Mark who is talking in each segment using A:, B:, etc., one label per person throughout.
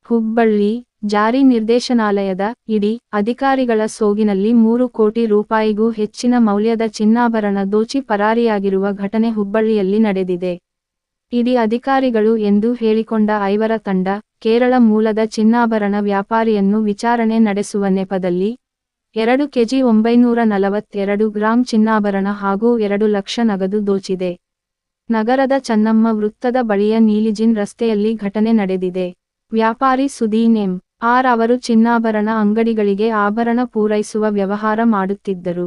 A: ಹುಬ್ಬಳ್ಳಿ ಜಾರಿ ನಿರ್ದೇಶನಾಲಯದ ಇಡಿ ಅಧಿಕಾರಿಗಳ ಸೋಗಿನಲ್ಲಿ 3 ಕೋಟಿ ರೂಪಾಯಿಗೂ ಹೆಚ್ಚಿನ ಮೌಲ್ಯದ ಚಿನ್ನಾಭರಣ ದೋಚಿ ಪರಾರಿಯಾಗಿರುವ ಘಟನೆ ಹುಬ್ಬಳ್ಳಿಯಲ್ಲಿ ನಡೆದಿದೆ. ಇಡಿ ಅಧಿಕಾರಿಗಳು ಎಂದು ಹೇಳಿಕೊಂಡ 5ರ ತಂಡ ಕೇರಳ ಮೂಲದ ಚಿನ್ನಾಭರಣ ವ್ಯಾಪಾರಿಯನ್ನು ವಿಚಾರಣೆ ನಡೆಸುವ ನೆಪದಲ್ಲಿ 2 ಕೆಜಿ 942 ಗ್ರಾಂ ಚಿನ್ನಾಭರಣ ಹಾಗೂ 2 ಲಕ್ಷ ನಗದು ದೋಚಿದೆ. ನಗರದ ಚನ್ನಮ್ಮ ವೃತ್ತದ ಬಳಿಯ ನೀಲಿಜಿನ್ ರಸ್ತೆಯಲ್ಲಿ ಘಟನೆ ನಡೆದಿದೆ. ವ್ಯಾಪಾರಿ ಸುದೀನ್ ಎಂ. ಆರ್ ಅವರು ಚಿನ್ನಾಭರಣ ಅಂಗಡಿಗಳಿಗೆ ಆಭರಣ ಪೂರೈಸುವ ವ್ಯವಹಾರ ಮಾಡುತ್ತಿದ್ದರು.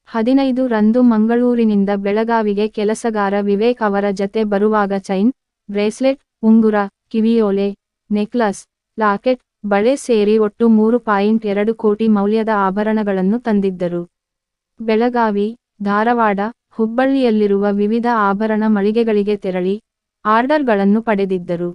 A: 15 ರಂದು ಮಂಗಳೂರಿನಿಂದ ಬೆಳಗಾವಿಗೆ ಕೆಲಸಗಾರ ವಿವೇಕ್ ಅವರ ಜತೆ ಬರುವಾಗ ಚೈನ್, ಬ್ರೇಸ್ಲೆಟ್, ಉಂಗುರ, ಕಿವಿಯೋಲೆ, ನೆಕ್ಲಸ್, ಲಾಕೆಟ್, ಬಳೆ ಸೇರಿ ಒಟ್ಟು 3.2 ಕೋಟಿ ಮೌಲ್ಯದ ಆಭರಣಗಳನ್ನು ತಂದಿದ್ದರು. ಬೆಳಗಾವಿ, ಧಾರವಾಡ, ಹುಬ್ಬಳ್ಳಿಯಲ್ಲಿರುವ ವಿವಿಧ ಆಭರಣ ಮಳಿಗೆಗಳಿಗೆ ತೆರಳಿ ಆರ್ಡರ್ಗಳನ್ನು ಪಡೆದಿದ್ದರು.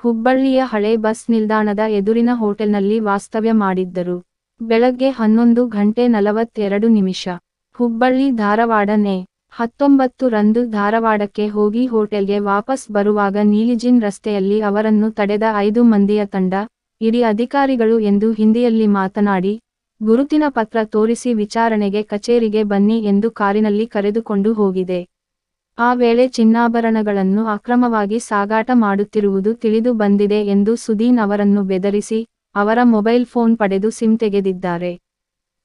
A: ಹುಬ್ಬಳ್ಳಿಯ ಹಳೆ ಬಸ್ ನಿಲ್ದಾಣದ ಎದುರಿನ ಹೋಟೆಲ್ನಲ್ಲಿ ವಾಸ್ತವ್ಯ ಮಾಡಿದ್ದರು. ಬೆಳಗ್ಗೆ 11:42 ಹುಬ್ಬಳ್ಳಿ ಧಾರವಾಡ ನೇ 19 ರಂದು ಧಾರವಾಡಕ್ಕೆ ಹೋಗಿ ಹೋಟೆಲ್ಗೆ ವಾಪಸ್ ಬರುವಾಗ ನೀಲಿಜಿನ್ ರಸ್ತೆಯಲ್ಲಿ ಅವರನ್ನು ತಡೆದ 5 ಮಂದಿಯ ತಂಡ, ಇಡಿ ಅಧಿಕಾರಿಗಳು ಎಂದು ಹಿಂದಿಯಲ್ಲಿ ಮಾತನಾಡಿ, ಗುರುತಿನ ಪತ್ರ ತೋರಿಸಿ ವಿಚಾರಣೆಗೆ ಕಚೇರಿಗೆ ಬನ್ನಿ ಎಂದು ಕಾರಿನಲ್ಲಿ ಕರೆದುಕೊಂಡು ಹೋಗಿದೆ. ಆ ವೇಳೆ ಚಿನ್ನಾಭರಣಗಳನ್ನು ಅಕ್ರಮವಾಗಿ ಸಾಗಾಟ ಮಾಡುತ್ತಿರುವುದು ತಿಳಿದು ಬಂದಿದೆ ಎಂದು ಸುದೀನ್ ಅವರನ್ನು ಬೆದರಿಸಿ, ಅವರ ಮೊಬೈಲ್ ಫೋನ್ ಪಡೆದು ಸಿಮ್ ತೆಗೆದಿದ್ದಾರೆ.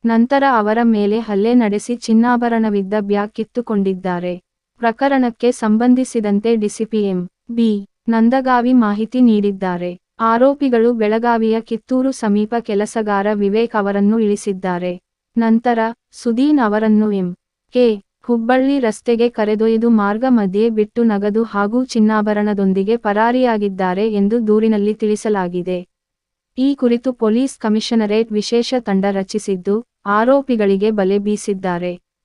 A: ನಂತರ ಅವರ ಮೇಲೆ ಹಲ್ಲೆ ನಡೆಸಿ ಚಿನ್ನಾಭರಣವಿದ್ದ ಬ್ಯಾಗ್ ಕಿತ್ತುಕೊಂಡಿದ್ದಾರೆ. ಪ್ರಕರಣಕ್ಕೆ ಸಂಬಂಧಿಸಿದಂತೆ ಡಿಸಿಪಿ ಎಂ. ಬಿ. ನಂದಗಾವಿ ಮಾಹಿತಿ ನೀಡಿದ್ದಾರೆ. ಆರೋಪಿಗಳು ಬೆಳಗಾವಿಯ ಕಿತ್ತೂರು ಸಮೀಪ ಕೆಲಸಗಾರ ವಿವೇಕ್ ಅವರನ್ನು ಇಳಿಸಿದ್ದಾರೆ. ನಂತರ ಸುದೀನ್ ಅವರನ್ನು ಎಂ. ಕೆ. ಹುಬ್ಬಳ್ಳಿ ರಸ್ತೆಗೆ ಕರೆದೊಯ್ದು ಮಾರ್ಗ ಮಧ್ಯೆ ಬಿಟ್ಟು ನಗದು ಹಾಗೂ ಚಿನ್ನಾಭರಣದೊಂದಿಗೆ ಪರಾರಿಯಾಗಿದ್ದಾರೆ ಎಂದು ದೂರಿನಲ್ಲಿ ತಿಳಿಸಲಾಗಿದೆ. ಈ ಕುರಿತು ಪೊಲೀಸ್ ಕಮಿಷನರೇಟ್ ವಿಶೇಷ ತಂಡ ರಚಿಸಿದ್ದು, ಆರೋಪಿಗಳಿಗೆ ಬಲೆ ಬೀಸಿದ್ದಾರೆ.